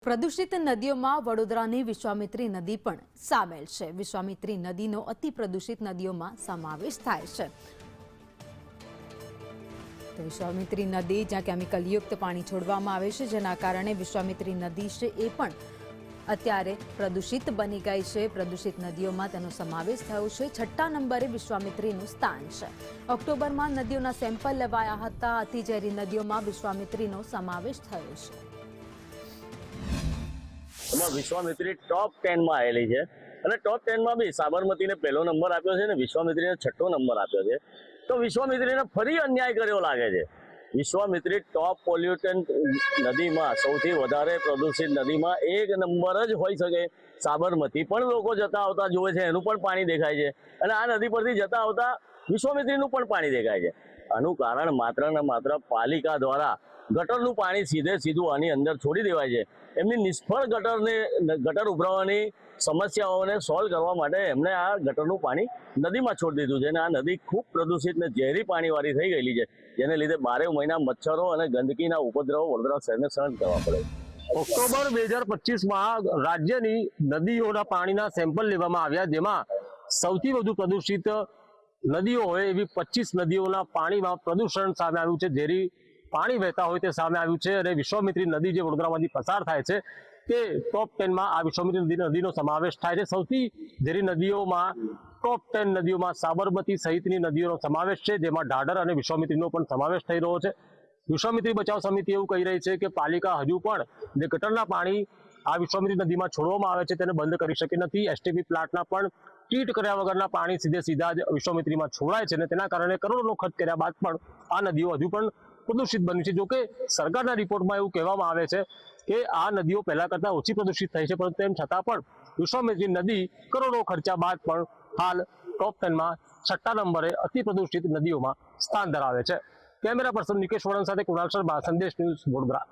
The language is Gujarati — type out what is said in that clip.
પ્રદૂષિત નદીઓમાં વડોદરાની વિશ્વામિત્રી નદી પણ સામેલ છે। વિશ્વામિત્રી નદીનો અતિ પ્રદૂષિત નદીઓમાં સમાવેશ થાય છે। તો વિશ્વામિત્રી નદી જ્યાં કેમિકલયુક્ત પાણી છોડવામાં આવે છે, જેના કારણે વિશ્વામિત્રી નદી છે એ પણ અત્યારે પ્રદૂષિત બની ગઈ છે। પ્રદૂષિત નદીઓમાં તેનો સમાવેશ થયો છે। 6ઠ્ઠા નંબરે વિશ્વામિત્રીનું સ્થાન છે। ઓક્ટોબરમાં નદીઓના સેમ્પલ લેવાયા હતા। અતિ ઝેરી નદીઓમાં વિશ્વામિત્રીનો સમાવેશ થયો છે। વિશ્વામિત્રી ટોપ 10 માં આવેલી છે અને ટોપ 10 માં બી સાબરમતીને પહેલો નંબર આપ્યો છે અને વિશ્વામિત્રીને 6ઠ્ઠો નંબર આપ્યો છે। તો વિશ્વામિત્રીને ફરી અન્યાય કર્યો લાગે છે। વિશ્વામિત્રી ટોપ પોલ્યુટન્ટ નદીમાં સૌથી વધારે પ્રદૂષિત નદીમાં એક નંબર જ હોઈ શકે। સાબરમતી પણ લોકો જતા આવતા જોવે છે, એનું પણ પાણી દેખાય છે અને આ નદી પરથી જતા આવતા વિશ્વામિત્રીનું પણ પાણી દેખાય છે। આનું કારણ માત્ર ને માત્ર પાલિકા દ્વારા ગટરનું પાણી સીધું આની અંદર છોડી દેવાય છે। એમની નિષ્ફળ ગટર ઉભરાવાની સમસ્યાઓને સોલ્વ કરવા માટે એમણે આ ગટરનું પાણી નદીમાં છોડી દીધું છે અને આ નદી ખૂબ પ્રદૂષિત ને ઝેરી પાણીવાળી થઈ ગયેલી છે, જેને લીધે 12 મહિના મચ્છરો અને ગંદકીના ઉપદ્રવો વડોદરા શહેરને સહન કરવા પડે। ઓક્ટોબર 2025માં રાજ્યની નદીઓના પાણીના સેમ્પલ લેવામાં આવ્યા, જેમાં સૌથી વધુ પ્રદૂષિત નદીઓ હોય એવી 25 નદીઓના પાણીમાં પ્રદૂષણ સામે આવ્યું છે। ઝેરી પાણી વહેતા હોય તે સામે આવ્યું છે અને વિશ્વામિત્રી નદી જે વડોદરામાંથી પસાર થાય છે તે ટોપ 10માં આ વિશ્વામિત્રી નદીનો સમાવેશ થાય છે। સૌથી ઝેરી નદીઓમાં ટોપ 10 નદીઓમાં સાબરમતી સહિતની નદીઓનો સમાવેશ છે, જેમાં ઢાઢર અને વિશ્વામિત્રીનો પણ સમાવેશ થઈ રહ્યો છે। વિશ્વામિત્રી બચાવ સમિતિ એવું કહી રહી છે કે પાલિકા હજુ પણ જે ગટરના પાણી આ વિશ્વામિત્રી નદીમાં છોડવામાં આવે છે તેને બંધ કરી શકી નથી। એસટીપી પ્લાન્ટના પણ ટ્રીટ કર્યા વગરના પાણી સીધા જ વિશ્વામિત્રીમાં છોડાય છે અને તેના કારણે કરોડોનો ખર્ચ કર્યા બાદ પણ આ નદીઓ હજુ પણ પ્રદૂષિત બની છે। જોકે સરકારના રિપોર્ટમાં એવું કહેવામાં આવે છે કે આ નદીઓ પહેલા કરતાં ઓછી પ્રદૂષિત થઈ છે, પરંતુ તેમ છતાં પણ વિશ્વામિત્રી નદી કરોડો ખર્ચા બાદ પણ હાલ ટોપ 10માં 6ઠ્ઠા નંબરે અતિ પ્રદૂષિત નદીઓમાં સ્થાન ધરાવે છે। કેમેરા પર્સન નિકેશ વળન સાથે કુણાલ શર્મા, સંદેશ ન્યૂઝ, વડોદરા।